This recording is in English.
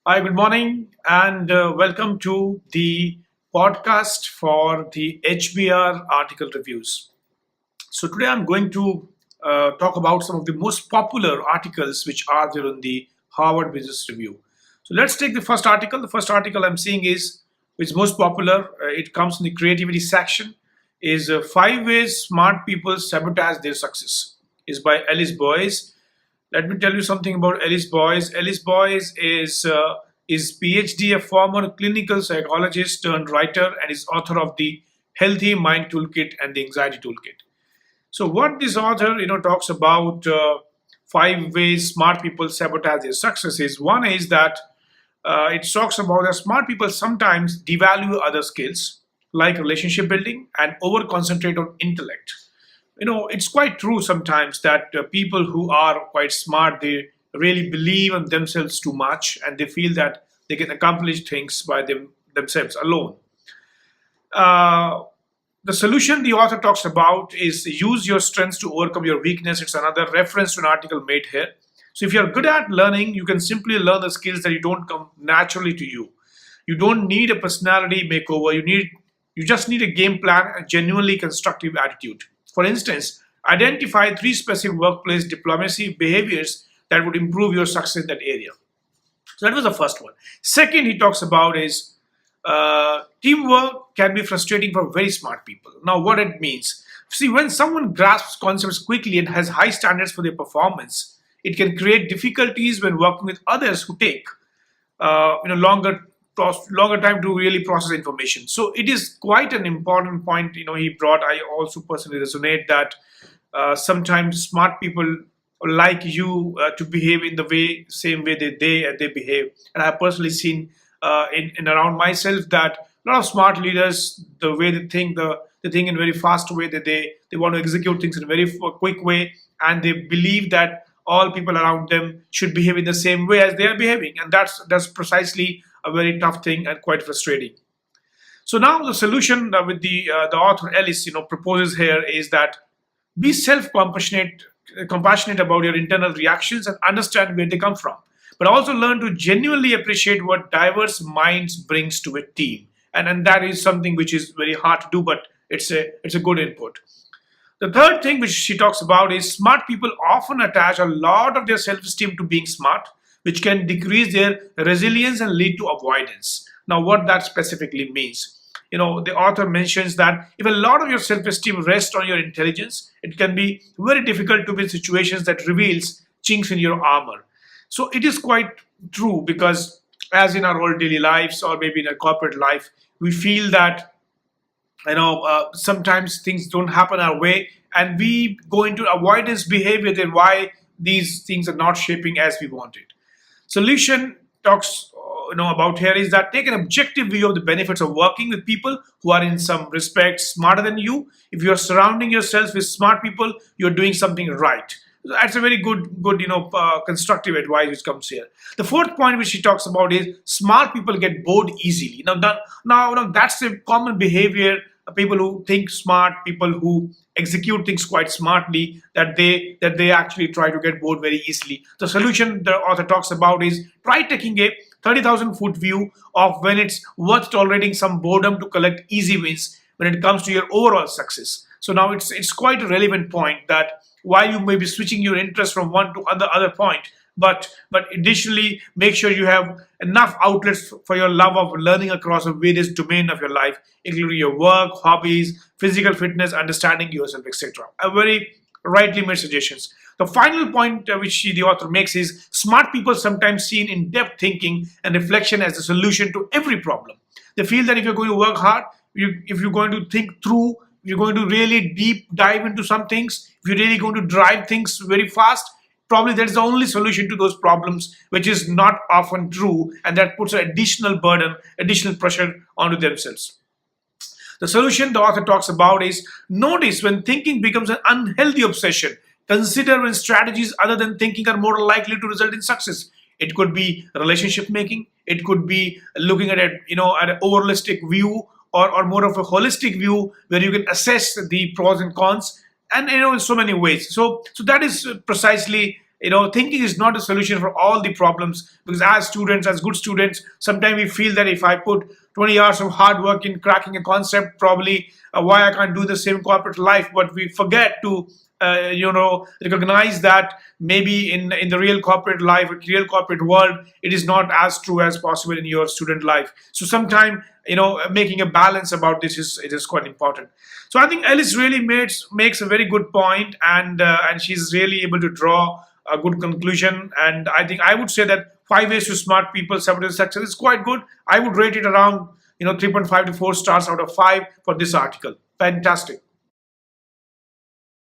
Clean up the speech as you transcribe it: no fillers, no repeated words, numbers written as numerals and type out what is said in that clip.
Hi, good morning, and welcome to the podcast for the HBR article reviews. So, today I'm going to talk about some of the most popular articles which are there in the Harvard Business Review. So, let's take the first article. The first article I'm seeing is which is most popular. It comes in the creativity section. Is Five Ways Smart People Sabotage Their Success. Is by Alice Boyce. Let me tell you something about Alice Boyce. Alice Boyce is PhD, a former clinical psychologist turned writer, and is author of the Healthy Mind Toolkit and the Anxiety Toolkit. So, what this author talks about five ways smart people sabotage their success is one is that it talks about that smart people sometimes devalue other skills like relationship building and over concentrate on intellect. It's quite true sometimes that people who are quite smart, they really believe in themselves too much, and they feel that they can accomplish things by themselves alone. uh, the solution the author talks about is use your strengths to overcome your weakness. It's another reference to an article made here. So if you're good at learning, you can simply learn the skills that you don't come naturally to you. You don't need a personality makeover. You just need a game plan and genuinely constructive attitude. For instance, identify three specific workplace diplomacy behaviors that would improve your success in that area. So that was the first one. Second, he talks about is teamwork can be frustrating for very smart people. Now, what it means? See, when someone grasps concepts quickly and has high standards for their performance, it can create difficulties when working with others who take longer time to really process information. So it is quite an important point. He brought. I also personally resonate that sometimes smart people like you to behave in the same way they behave. And I've personally seen in around myself that a lot of smart leaders, the way they think in a very fast way, that they want to execute things in a very quick way, and they believe that all people around them should behave in the same way as they are behaving, and that's precisely a very tough thing and quite frustrating. So now the solution with the author Ellis proposes here is that be compassionate about your internal reactions and understand where they come from, but also learn to genuinely appreciate what diverse minds brings to a team. And that is something which is very hard to do, but it's a good input. The third thing which she talks about is smart people often attach a lot of their self-esteem to being smart, which can decrease their resilience and lead to avoidance. Now, what that specifically means, the author mentions that if a lot of your self-esteem rests on your intelligence, it can be very difficult to be in situations that reveals chinks in your armor. So it is quite true, because as in our whole daily lives or maybe in a corporate life, we feel that sometimes things don't happen our way, and we go into avoidance behavior. Then why these things are not shaping as we wanted. Solution talks about here is that take an objective view of the benefits of working with people who are in some respects smarter than you. If you are surrounding yourself with smart people, you're doing something right. That's a very good constructive advice which comes here. The fourth point which she talks about is smart people get bored easily. Now that's a common behavior. People who think smart, people who execute things quite smartly, that they actually try to get bored very easily. The solution the author talks about is try taking a 30,000-foot view of when it's worth tolerating some boredom to collect easy wins when it comes to your overall success. So now it's quite a relevant point that while you may be switching your interest from one to other point, but additionally make sure you have enough outlets for your love of learning across a various domain of your life, including your work, hobbies, physical fitness, understanding yourself, etc. A very rightly made suggestions. The final point which the author makes is smart people sometimes see in-depth thinking and reflection as the solution to every problem. They feel that if you're going to work hard, if you're going to think through, if you're going to really deep dive into some things, if you're really going to drive things very fast, probably that's the only solution to those problems, which is not often true, and that puts an additional burden, additional pressure onto themselves. The solution the author talks about is notice when thinking becomes an unhealthy obsession. Consider when strategies other than thinking are more likely to result in success. It could be relationship making. It could be looking at at an holistic view, or more of a holistic view where you can assess the pros and cons, and in so many ways. So that is precisely thinking is not a solution for all the problems, because as students, as good students, sometimes we feel that if I put 20 hours of hard work in cracking a concept, probably why I can't do the same corporate life. But we forget to recognize that maybe in the real corporate life or real corporate world, it is not as true as possible in your student life. So sometimes, making a balance about this is quite important. So I think Alice really makes a very good point, and she's really able to draw a good conclusion. And I think I would say that 5 ways to smart people sabotage success is quite good. I would rate it around 3.5 to 4 stars out of 5 for this article. Fantastic.